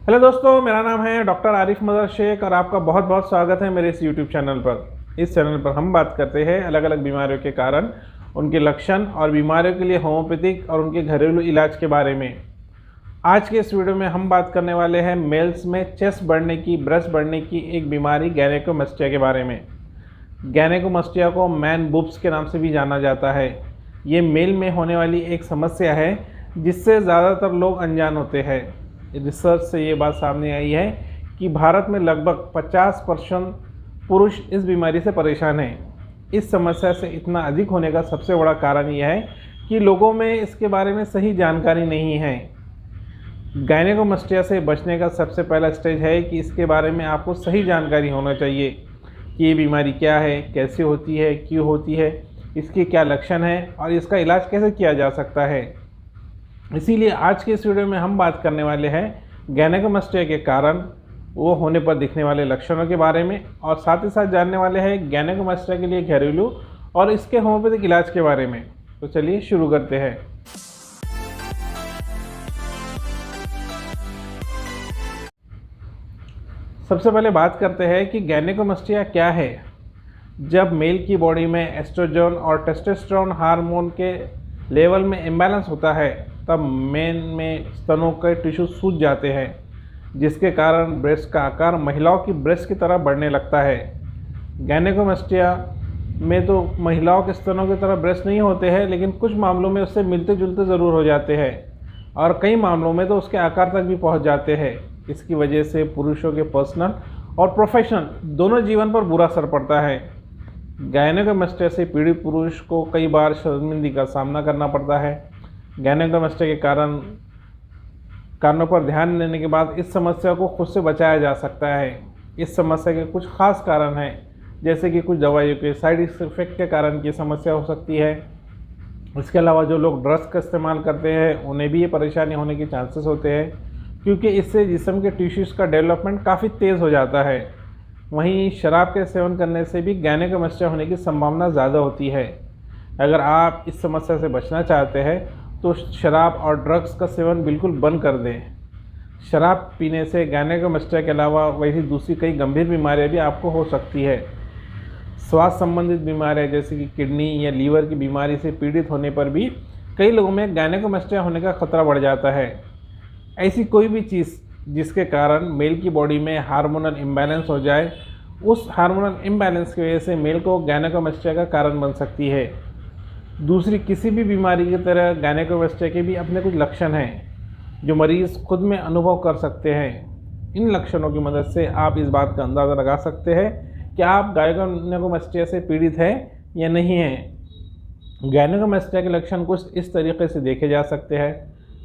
Hello दोस्तों, मेरा नाम है डॉक्टर आरिफ मदर शेख और आपका बहुत बहुत स्वागत है मेरे इस यूट्यूब चैनल पर। इस चैनल पर हम बात करते हैं अलग अलग बीमारियों के कारण, उनके लक्षण और बीमारियों के लिए होम्योपैथिक और उनके घरेलू इलाज के बारे में। आज के इस वीडियो में हम बात करने वाले हैं मेल्स में चेस्ट बढ़ने की, ब्रेस्ट बढ़ने की एक बीमारी गैनेकोमैस्टिया के बारे में। गैनेकोमैस्टिया को मैन बूब्स के नाम से भी जाना जाता है। ये मेल में होने वाली एक समस्या है जिससे ज़्यादातर लोग अनजान होते हैं। रिसर्च से ये बात सामने आई है कि भारत में लगभग 50% पुरुष इस बीमारी से परेशान हैं। इस समस्या से इतना अधिक होने का सबसे बड़ा कारण यह है कि लोगों में इसके बारे में सही जानकारी नहीं है। गायनेकोमैस्टिया से बचने का सबसे पहला स्टेज है कि इसके बारे में आपको सही जानकारी होना चाहिए कि ये बीमारी क्या है, कैसे होती है, क्यों होती है, इसके क्या लक्षण हैं और इसका इलाज कैसे किया जा सकता है। इसीलिए आज के इस वीडियो में हम बात करने वाले हैं गैनेकोमैस्टिया के कारण, वो होने पर दिखने वाले लक्षणों के बारे में, और साथ ही साथ जानने वाले हैं गैनेकोमैस्टिया के लिए घरेलू और इसके होम्योपैथिक इलाज के बारे में। तो चलिए शुरू करते हैं। सबसे पहले बात करते हैं कि गैनेकोमैस्टिया क्या है। जब मेल की बॉडी में एस्ट्रोजन और टेस्टोस्टेरोन हार्मोन के लेवल में इम्बैलेंस होता है तब मेन में स्तनों के टिश्यू सूज जाते हैं, जिसके कारण ब्रेस्ट का आकार महिलाओं की ब्रेस्ट की तरह बढ़ने लगता है। गैनेकोमैस्टिया में तो महिलाओं के स्तनों की तरह ब्रेस्ट नहीं होते हैं, लेकिन कुछ मामलों में उससे मिलते जुलते ज़रूर हो जाते हैं और कई मामलों में तो उसके आकार तक भी पहुंच जाते हैं। इसकी वजह से पुरुषों के पर्सनल और प्रोफेशनल दोनों जीवन पर बुरा असर पड़ता है। गैनेकोमैस्टिया से पीड़ित पुरुष को कई बार शर्मिंदगी का सामना करना पड़ता है। गैनेकोमैस्टिया के कारणों पर ध्यान देने के बाद इस समस्या को खुद से बचाया जा सकता है। इस समस्या के कुछ खास कारण हैं, जैसे कि कुछ दवाइयों के साइड इफ़ेक्ट के कारण की समस्या हो सकती है। इसके अलावा जो लोग ड्रग्स का इस्तेमाल करते हैं उन्हें भी ये परेशानी होने के चांसेस होते हैं, क्योंकि इससे जिस्म के टिश्यूज़ का डेवलपमेंट काफ़ी तेज़ हो जाता है। वहीं शराब के सेवन करने से भी गैनेकोमैस्टिया होने की संभावना ज़्यादा होती है। अगर आप इस समस्या से बचना चाहते हैं तो शराब और ड्रग्स का सेवन बिल्कुल बंद कर दें। शराब पीने से गैनेकोमैस्टिया के अलावा वैसी दूसरी कई गंभीर बीमारियां भी आपको हो सकती है। स्वास्थ्य संबंधित बीमारियां जैसे कि किडनी या लीवर की बीमारी से पीड़ित होने पर भी कई लोगों में गैनेकोमैस्टिया होने का खतरा बढ़ जाता है। ऐसी कोई भी चीज़ जिसके कारण मेल की बॉडी में हार्मोनल इम्बैलेंस हो जाए, उस हार्मोनल इम्बैलेंस की वजह से मेल को गैनेकोमैस्टिया का कारण बन सकती है। दूसरी किसी भी बीमारी की तरह गैनेकोमैस्टिया के भी अपने कुछ लक्षण हैं जो मरीज़ खुद में अनुभव कर सकते हैं। इन लक्षणों की मदद से आप इस बात का अंदाज़ा लगा सकते हैं कि आप गैनेकोमैस्टिया से पीड़ित हैं या नहीं हैं। गैनेकोमैस्टिया के लक्षण कुछ इस तरीके से देखे जा सकते हैं: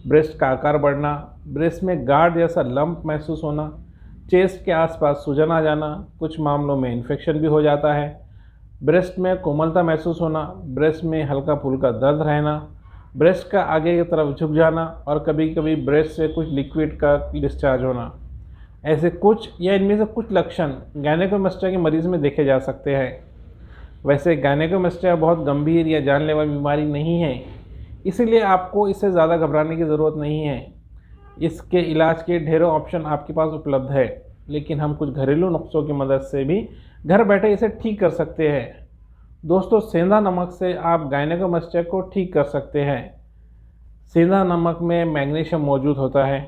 ब्रेस्ट का आकार बढ़ना, ब्रेस्ट में गाढ़ जैसा लंप महसूस होना, चेस्ट के आसपास सूजन आ जाना, कुछ मामलों में इन्फेक्शन भी हो जाता है, ब्रेस्ट में कोमलता महसूस होना, ब्रेस्ट में हल्का फुल्का दर्द रहना, ब्रेस्ट का आगे की तरफ झुक जाना और कभी कभी ब्रेस्ट से कुछ लिक्विड का डिस्चार्ज होना। ऐसे कुछ या इनमें से कुछ लक्षण गैनेकोमैस्टिया के मरीज़ में देखे जा सकते हैं। वैसे गैनेकोमैस्टिया बहुत गंभीर या जानलेवा बीमारी नहीं है, इसीलिए आपको इससे ज़्यादा घबराने की ज़रूरत नहीं है। इसके इलाज के ढेरों ऑप्शन आपके पास उपलब्ध है, लेकिन हम कुछ घरेलू नुस्खों की मदद से भी घर बैठे इसे ठीक कर सकते हैं। दोस्तों, सेंधा नमक से आप गैनेकोमैस्टिया को ठीक कर सकते हैं। सेंधा नमक में मैग्नीशियम मौजूद होता है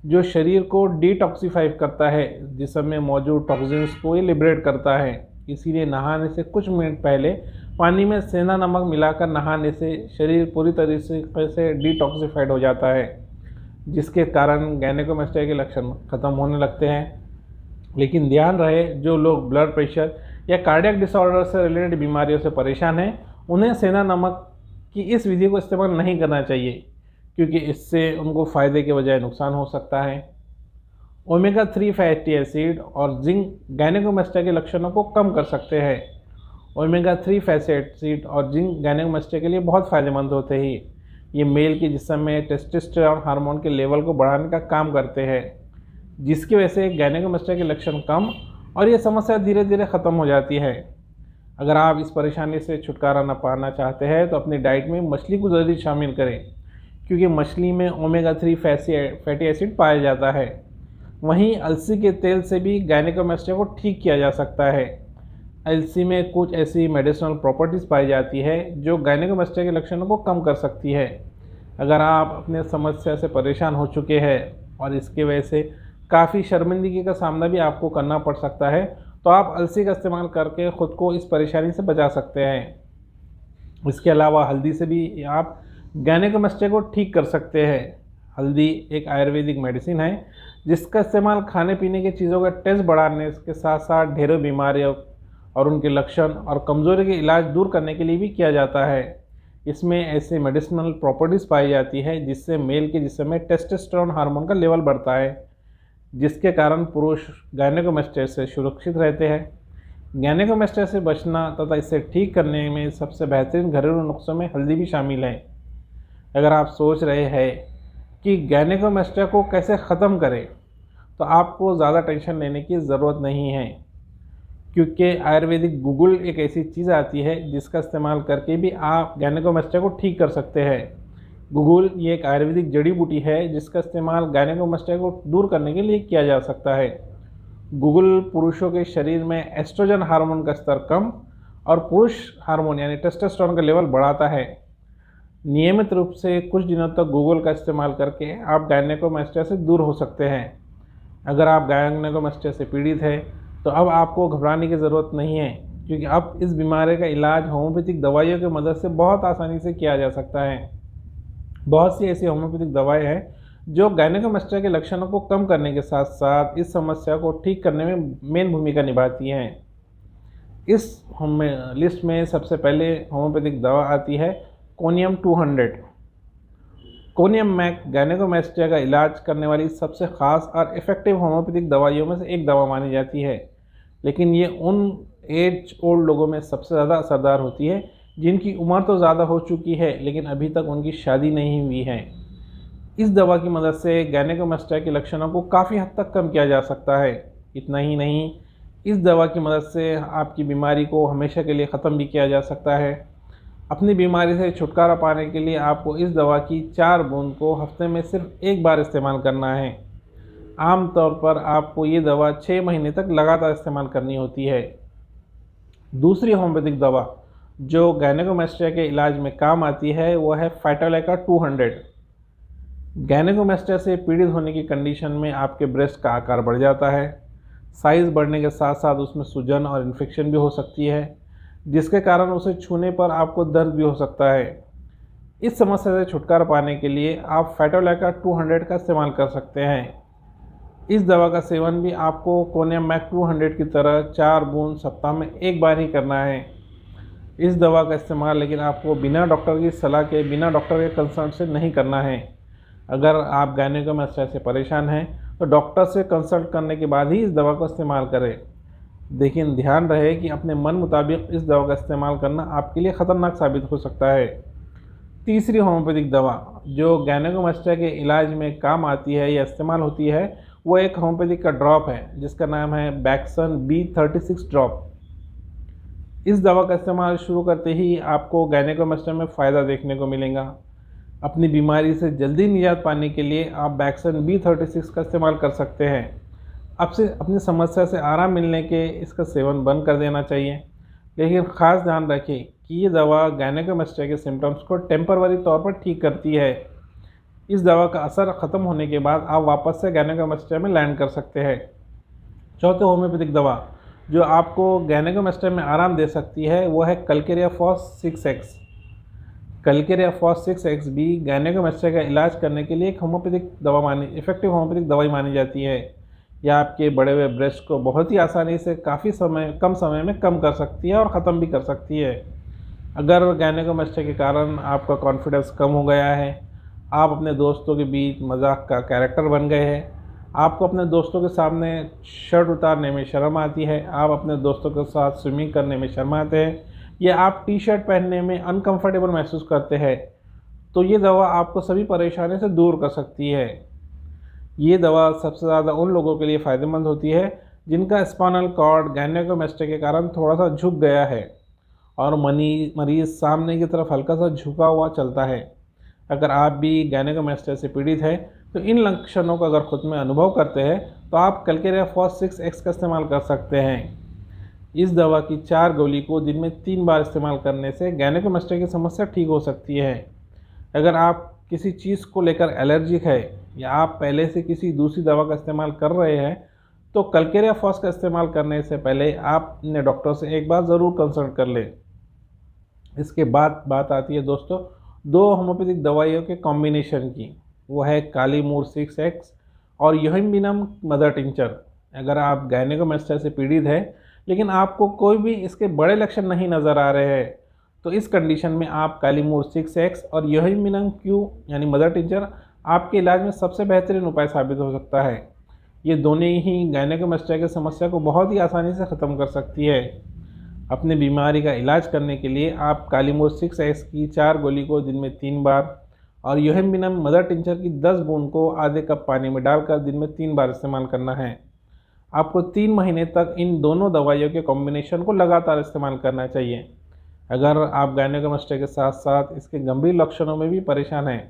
जो शरीर को डिटॉक्सिफाई करता है, जिसम में मौजूद टॉक्सिन्स को ये लिबरेट करता है। इसीलिए नहाने से कुछ मिनट पहले पानी में सेंधा नमक मिलाकर नहाने से शरीर पूरी तरीके से डिटॉक्सिफाइड हो जाता है, जिसके कारण गैनेकोमैस्टिया के लक्षण खत्म होने लगते हैं। लेकिन ध्यान रहे, जो लोग ब्लड प्रेशर या कार्डियक डिसऑर्डर से रिलेटेड बीमारियों से परेशान हैं, उन्हें सेंधा नमक की इस विधि को इस्तेमाल नहीं करना चाहिए, क्योंकि इससे उनको फ़ायदे के बजाय नुकसान हो सकता है। ओमेगा 3 फैटी एसिड और जिंक गैनेकोमैस्टिया के लक्षणों को कम कर सकते हैं। ओमेगा 3 फैटी एसिड और जिंक गैनेकोमैस्टिया के लिए बहुत फ़ायदेमंद होते हैं। ये मेल के जिस्म में टेस्टोस्टेरोन हार्मोन के लेवल को बढ़ाने का काम करते हैं, जिसकी वजह से गैनेकोमैस्टिया के लक्षण कम और ये समस्या धीरे धीरे ख़त्म हो जाती है। अगर आप इस परेशानी से छुटकारा न पाना चाहते हैं तो अपनी डाइट में मछली को ज़रूर शामिल करें, क्योंकि मछली में ओमेगा 3 फैटी एसिड पाया जाता है। वहीं अलसी के तेल से भी गायनेकोमास्टिया को ठीक किया जा सकता है। अलसी में कुछ ऐसी मेडिसिनल प्रॉपर्टीज़ पाई जाती है जो गायनेकोमास्टिया के लक्षणों को कम कर सकती है। अगर आप अपने समस्या से परेशान हो चुके हैं और इसकी वजह से काफ़ी शर्मिंदगी का सामना भी आपको करना पड़ सकता है, तो आप अलसी का इस्तेमाल करके ख़ुद को इस परेशानी से बचा सकते हैं। इसके अलावा हल्दी से भी आप गायनेकोमास्टिया को ठीक कर सकते हैं। हल्दी एक आयुर्वेदिक मेडिसिन है जिसका इस्तेमाल खाने पीने की चीज़ों का टेस्ट बढ़ाने के साथ साथ ढेरों बीमारियों और उनके लक्षण और कमज़ोरी के इलाज दूर करने के लिए भी किया जाता है। इसमें ऐसे मेडिसिनल प्रॉपर्टीज़ पाई जाती है जिससे मेल के जिस्म में टेस्टोस्टेरोन हार्मोन का लेवल बढ़ता है, जिसके कारण पुरुष गायनेकोमास्टिया से सुरक्षित रहते हैं। गायनेकोमास्टिया से बचना तथा इसे ठीक करने में सबसे बेहतरीन घरेलू नुस्खों में हल्दी भी शामिल है। अगर आप सोच रहे हैं कि गायनेकोमास्टिया को कैसे ख़त्म करें, तो आपको ज़्यादा टेंशन लेने की ज़रूरत नहीं है, क्योंकि आयुर्वेदिक गूगल एक ऐसी चीज़ आती है जिसका इस्तेमाल करके भी आप गायनेकोमास्टिया को ठीक कर सकते हैं। गूगल ये एक आयुर्वेदिक जड़ी बूटी है जिसका इस्तेमाल गायनेकोमास्टिया को दूर करने के लिए किया जा सकता है। गूगल पुरुषों के शरीर में एस्ट्रोजन हार्मोन का स्तर कम और पुरुष हार्मोन यानी टेस्टोस्टेरोन का लेवल बढ़ाता है। नियमित रूप से कुछ दिनों तक गूगल का इस्तेमाल करके आप गायनेकोमास्टिया से दूर हो सकते हैं। अगर आप गायनेकोमास्टिया से पीड़ित हैं तो अब आपको घबराने की ज़रूरत नहीं है, क्योंकि अब इस बीमारी का इलाज होम्योपैथिक दवाइयों की मदद से बहुत आसानी से किया जा सकता है। बहुत सी ऐसी होम्योपैथिक दवाएं हैं जो गायनेकोमास्टिया के लक्षणों को कम करने के साथ साथ इस समस्या को ठीक करने में मेन भूमिका निभाती हैं। इस लिस्ट में सबसे पहले होम्योपैथिक दवा आती है कोनियम 200। कोनियम मैक गायनेकोमास्टिया का इलाज करने वाली सबसे ख़ास और इफ़ेक्टिव होम्योपैथिक दवाइयों में से एक दवा मानी जाती है, लेकिन ये उन एज ओल्ड लोगों में सबसे ज़्यादा असरदार होती है जिनकी उम्र तो ज़्यादा हो चुकी है लेकिन अभी तक उनकी शादी नहीं हुई है। इस दवा की मदद से गायनेकोमास्टिया के लक्षणों को काफ़ी हद तक कम किया जा सकता है। इतना ही नहीं, इस दवा की मदद से आपकी बीमारी को हमेशा के लिए ख़त्म भी किया जा सकता है। अपनी बीमारी से छुटकारा पाने के लिए आपको इस दवा की 4 बूंद को हफ्ते में सिर्फ एक बार इस्तेमाल करना है। आमतौर पर आपको ये दवा 6 महीने तक लगातार इस्तेमाल करनी होती है। दूसरी होम्योपैथिक दवा जो गायनेकोमास्टिया के इलाज में काम आती है वो है फाइटोलैका 200। गायनेकोमास्टिया से पीड़ित होने की कंडीशन में आपके ब्रेस्ट का आकार बढ़ जाता है, साइज़ बढ़ने के साथ साथ उसमें सूजन और इन्फेक्शन भी हो सकती है, जिसके कारण उसे छूने पर आपको दर्द भी हो सकता है। इस समस्या से छुटकारा पाने के लिए आप फाइटोलैका 200 का इस्तेमाल कर सकते हैं। इस दवा का सेवन भी आपको कोनियम मैक 200 की तरह 4 बूंद सप्ताह में एक बार ही करना है। इस दवा का इस्तेमाल लेकिन आपको बिना डॉक्टर की सलाह के, बिना डॉक्टर के कंसल्ट से नहीं करना है। अगर आप गायनेकोमास्टिया से परेशान हैं तो डॉक्टर से कंसल्ट करने के बाद ही इस दवा को इस्तेमाल करें। लेकिन ध्यान रहे कि अपने मन मुताबिक इस दवा का इस्तेमाल करना आपके लिए ख़तरनाक साबित हो सकता है। तीसरी होम्योपैथिक दवा जो गायनेकोमास्टिया के इलाज में काम आती है या इस्तेमाल होती है वो एक होम्योपैथिक का ड्रॉप है जिसका नाम है बैक्सन B36 ड्रॉप। इस दवा का इस्तेमाल शुरू करते ही आपको गायनेकोमास्टिया में फ़ायदा देखने को मिलेगा। अपनी बीमारी से जल्दी निजात पाने के लिए आप बैक्सन B36 का इस्तेमाल कर सकते हैं। आपसे अपनी समस्या से आराम मिलने के इसका सेवन बंद कर देना चाहिए, लेकिन ख़ास ध्यान रखें कि ये दवा गायनेकोमास्टिया के सिम्टम्स को टेम्पररी तौर पर ठीक करती है। इस दवा का असर ख़त्म होने के बाद आप वापस से गायनेकोमास्टिया में लैंड कर सकते हैं। चौथे होम्योपैथिक दवा जो आपको गायनेकोमास्टिया में आराम दे सकती है वो है Calcarea FOSS 6X। Calcarea FOSS 6X भी गायनेकोमास्टिया का इलाज करने के लिए एक इफ़ेक्टिव होम्योपैथिक दवाई मानी जाती है। यह आपके बढ़े हुए ब्रेस्ट को बहुत ही आसानी से कम समय में कम कर सकती है और ख़त्म भी कर सकती है। अगर गायनेकोमास्टिया के कारण आपका कॉन्फिडेंस कम हो गया है, आप अपने दोस्तों के बीच मजाक का कैरेक्टर बन गए हैं, आपको अपने दोस्तों के सामने शर्ट उतारने में शर्म आती है, आप अपने दोस्तों के साथ स्विमिंग करने में शर्माते हैं या आप टी-शर्ट पहनने में अनकंफर्टेबल महसूस करते हैं, तो ये दवा आपको सभी परेशानी से दूर कर सकती है। ये दवा सबसे ज़्यादा उन लोगों के लिए फ़ायदेमंद होती है जिनका स्पाइनल कॉर्ड गायनेकोमास्टिया के कारण थोड़ा सा झुक गया है और मरीज़ सामने की तरफ हल्का सा झुका हुआ चलता है। अगर आप भी गायनेकोमास्टिया से पीड़ित हैं तो इन लक्षणों का अगर खुद में अनुभव करते हैं तो आप कैलकेरिया फॉस 6X का इस्तेमाल कर सकते हैं। इस दवा की 4 गोली को दिन में 3 बार इस्तेमाल करने से गायनेकोमास्टिया की समस्या ठीक हो सकती है। अगर आप किसी चीज़ को लेकर एलर्जिक है या आप पहले से किसी दूसरी दवा का इस्तेमाल कर रहे हैं तो कैलकेरिया फॉस का इस्तेमाल करने से पहले आप अपने डॉक्टर से एक बार ज़रूर कंसल्ट कर लें। इसके बाद बात आती है दोस्तों 2 होम्योपैथिक दवाइयों के कॉम्बिनेशन की, वो है कालीमूर 6X और योहिम्बिनम मदर टिंचर। अगर आप गायनेकोमास्टिया से पीड़ित है लेकिन आपको कोई भी इसके बड़े लक्षण नहीं नज़र आ रहे हैं तो इस कंडीशन में आप कालीमूर 6X और योहिम्बिनम क्यू यानी मदर टिंचर आपके इलाज में सबसे बेहतरीन उपाय साबित हो सकता है। ये दोनों ही गायनेकोमास्टिया की समस्या को बहुत ही आसानी से ख़त्म कर सकती है। अपनी बीमारी का इलाज करने के लिए आप कालीमूर 6X की 4 गोली को दिन में 3 बार और योहिम्बिनम मदर टिंचर की 10 बूंद को आधे कप पानी में डालकर दिन में 3 बार इस्तेमाल करना है। आपको 3 महीने तक इन दोनों दवाइयों के कॉम्बिनेशन को लगातार इस्तेमाल करना चाहिए। अगर आप गायनेकोमास्टिया के साथ साथ इसके गंभीर लक्षणों में भी परेशान हैं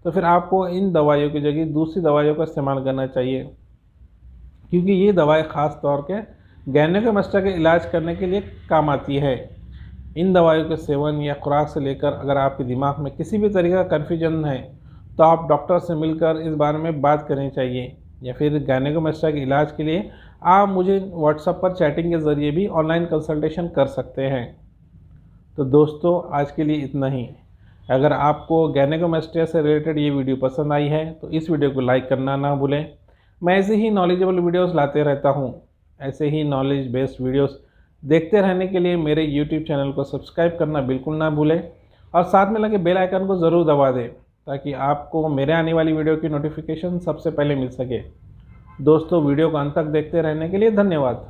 तो फिर आपको इन दवाइयों की जगह दूसरी दवाइयों का इस्तेमाल करना चाहिए, क्योंकि ये दवाएं ख़ास तौर के गायनेकोमास्टिया के इलाज करने के लिए काम आती है। इन दवाइयों के सेवन या खुराक से लेकर अगर आपके दिमाग में किसी भी तरीके का कन्फ्यूजन है तो आप डॉक्टर से मिलकर इस बारे में बात करनी चाहिए, या फिर गायनेकोमास्टिया के इलाज के लिए आप मुझे व्हाट्सएप पर चैटिंग के ज़रिए भी ऑनलाइन कंसल्टेशन कर सकते हैं। तो दोस्तों आज के लिए इतना ही। अगर आपको गायनेकोमास्टिया से रिलेटेड ये वीडियो पसंद आई है तो इस वीडियो को लाइक करना ना भूलें। मैं ऐसे ही नॉलेजेबल वीडियोस लाते रहता हूँ। ऐसे ही नॉलेज बेस्ड वीडियोस देखते रहने के लिए मेरे YouTube चैनल को सब्सक्राइब करना बिल्कुल ना भूलें और साथ में लगे बेल आइकन को ज़रूर दबा दें ताकि आपको मेरे आने वाली वीडियो की नोटिफिकेशन सबसे पहले मिल सके। दोस्तों वीडियो को अंत तक देखते रहने के लिए धन्यवाद।